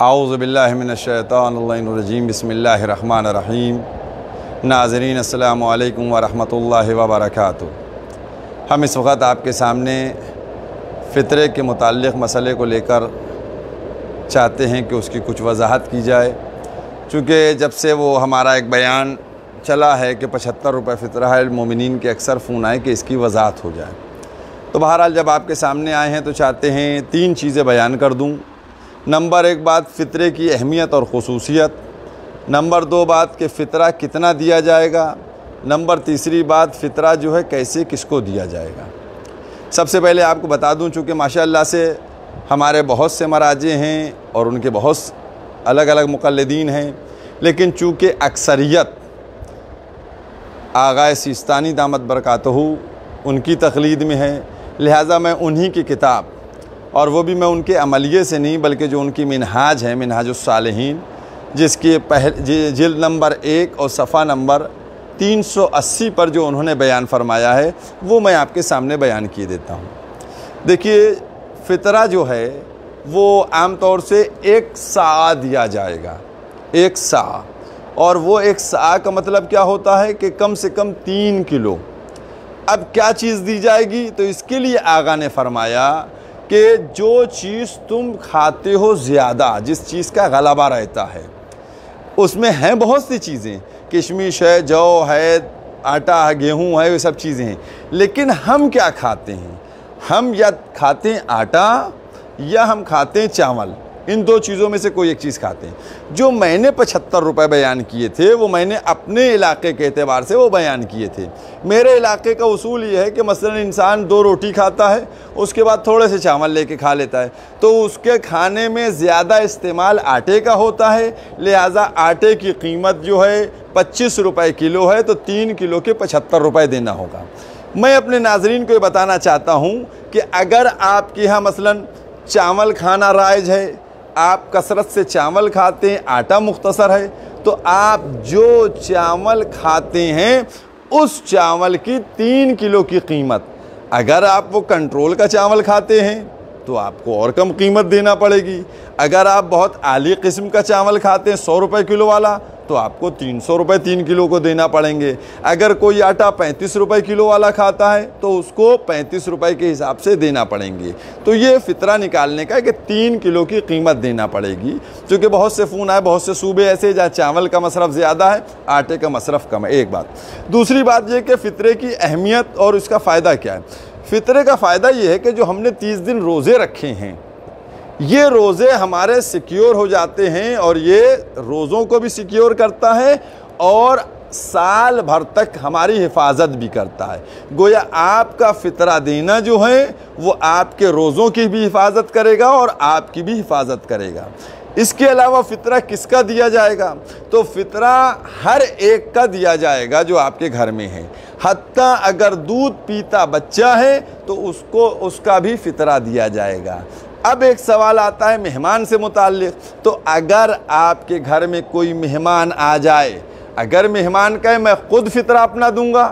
आऊज़ु बिल्लाहि मिनश्शैतानिर्रजीम बिस्मिल्लाहिर्रहमानिर्रहीम। नाज़रीन अस्सलामु अलैकुम व रहमतुल्लाहि व बरकातुहू। हम इस वक्त आपके सामने फ़ितरे के मुताल्लिक़ मसले को लेकर चाहते हैं कि उसकी कुछ वजाहत की जाए, चूँकि जब से वो हमारा एक बयान चला है कि 75 रुपये फ़ितरा है, मोमिनीन के अक्सर फ़ोन आए कि इसकी वजाहत हो जाए। तो बहरहाल जब आपके सामने आए हैं तो चाहते हैं 3 चीज़ें बयान कर दूँ। नंबर 1 बात फ़ितरे की अहमियत और ख़ुसूसियत, नंबर 2 बात कि फ़ितरा कितना दिया जाएगा, नंबर 3 बात फ़ितरा जो है कैसे किसको दिया जाएगा। सबसे पहले आपको बता दूं, चूँकि माशाअल्लाह से हमारे बहुत से मराजे हैं और उनके बहुत अलग अलग मुक़ल्लिदीन हैं, लेकिन चूँकि अक्सरियत आग़ा सिस्तानी दामत बरकातहू उनकी तक़लीद में है, लिहाजा मैं उन्हीं की किताब, और वो भी मैं उनके अमलिये से नहीं बल्कि जो उनकी मिनहाज है, मिनहाजुस सालिहीन, जिसके जिल्द नंबर 1 और सफ़ा नंबर 380 पर जो उन्होंने बयान फरमाया है वो मैं आपके सामने बयान किए देता हूँ। देखिए, फ़ितरा जो है वो आम तौर से 1 सा दिया जाएगा, 1 सा, और वो 1 सा का मतलब क्या होता है कि कम से कम 3 किलो। अब क्या चीज़ दी जाएगी, तो इसके लिए आगा ने फरमाया कि जो चीज़ तुम खाते हो ज़्यादा, जिस चीज़ का गलबा रहता है, उसमें हैं बहुत सी चीज़ें, किशमिश है, जौ है, आटा है, गेहूँ है, ये सब चीज़ें हैं, लेकिन हम क्या खाते हैं, हम या खाते हैं आटा या हम खाते हैं चावल। इन 2 चीज़ों में से कोई एक चीज़ खाते हैं। जो मैंने 75 रुपये बयान किए थे वो मैंने अपने इलाके के एतबार से वो बयान किए थे। मेरे इलाके का उसूल ये है कि मसलन इंसान 2 रोटी खाता है, उसके बाद थोड़े से चावल लेके खा लेता है, तो उसके खाने में ज़्यादा इस्तेमाल आटे का होता है, लिहाजा आटे की कीमत जो है 25 रुपये किलो है, तो 3 किलो के 75 रुपये देना होगा। मैं अपने नाजरीन को ये बताना चाहता हूँ कि अगर आपके यहाँ मसलन चावल खाना राइज है, आप कसरत से चावल खाते हैं, आटा मुख्तसर है, तो आप जो चावल खाते हैं उस चावल की 3 किलो की कीमत, अगर आप वो कंट्रोल का चावल खाते हैं तो आपको और कम कीमत देना पड़ेगी। अगर आप बहुत आली किस्म का चावल खाते हैं 100 रुपये किलो वाला, तो आपको 300 रुपये 3 किलो को देना पड़ेंगे। अगर कोई आटा 35 रुपये किलो वाला खाता है तो उसको 35 रुपये के हिसाब से देना पड़ेंगे। तो ये फ़ितरा निकालने का है कि 3 किलो की कीमत देना पड़ेगी, क्योंकि बहुत से फ़ोन आए, बहुत से सूबे ऐसे जहाँ चावल का मसरफ़ ज़्यादा है, आटे का मसरफ़ कम है। एक बात। दूसरी बात यह कि फ़ितरे की अहमियत और इसका फ़ायदा क्या है। फ़ितरे का फ़ायदा ये है कि जो हमने 30 दिन रोज़े रखे हैं, ये रोज़े हमारे सिक्योर हो जाते हैं, और ये रोज़ों को भी सिक्योर करता है और साल भर तक हमारी हिफाजत भी करता है। गोया आपका फ़ितरा देना जो है वो आपके रोज़ों की भी हिफाजत करेगा और आपकी भी हिफाजत करेगा। इसके अलावा फ़ितरा किसका दिया जाएगा, तो फ़ितरा हर एक का दिया जाएगा जो आपके घर में है। हत्ता अगर दूध पीता बच्चा है तो उसको उसका भी फ़ितरा दिया जाएगा। अब एक सवाल आता है मेहमान से मुताल्लिक़, तो अगर आपके घर में कोई मेहमान आ जाए, अगर मेहमान कहे मैं ख़ुद फ़ितरा अपना दूंगा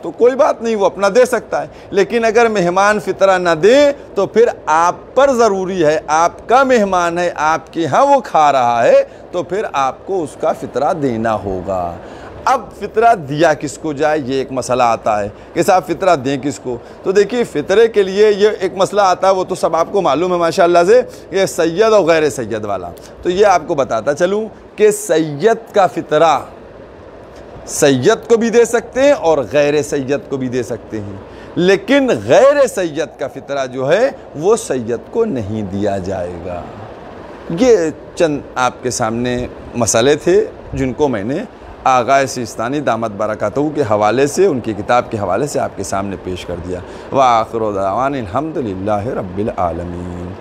तो कोई बात नहीं, वो अपना दे सकता है, लेकिन अगर मेहमान फ़ितरा ना दे तो फिर आप पर ज़रूरी है, आपका मेहमान है, आपके यहाँ वो खा रहा है, तो फिर आपको उसका फ़ितरा देना होगा। अब फ़ितरा दिया किसको जाए, ये एक मसला आता है कि साहब फ़ितरा दें किसको। तो देखिए, फ़ितरे के लिए ये एक मसला आता है, वो तो सब आपको मालूम है माशाअल्लाह से, ये सैयद और गैर सैयद वाला। तो ये आपको बताता चलूँ कि सैयद का फ़ितरा सैयद को भी दे सकते हैं और गैर सैयद को भी दे सकते हैं, लेकिन गैर सैयद का फ़ितरा जो है वो सैयद को नहीं दिया जाएगा। ये चंद आपके सामने मसले थे जिनको मैंने आग़ा सिस्तानी दामत बरकातहू के हवाले से, उनकी किताब के हवाले से आपके सामने पेश कर दिया। व आखिर दावाना अल्हम्दुलिल्लाहि रब्बिल आलमीन।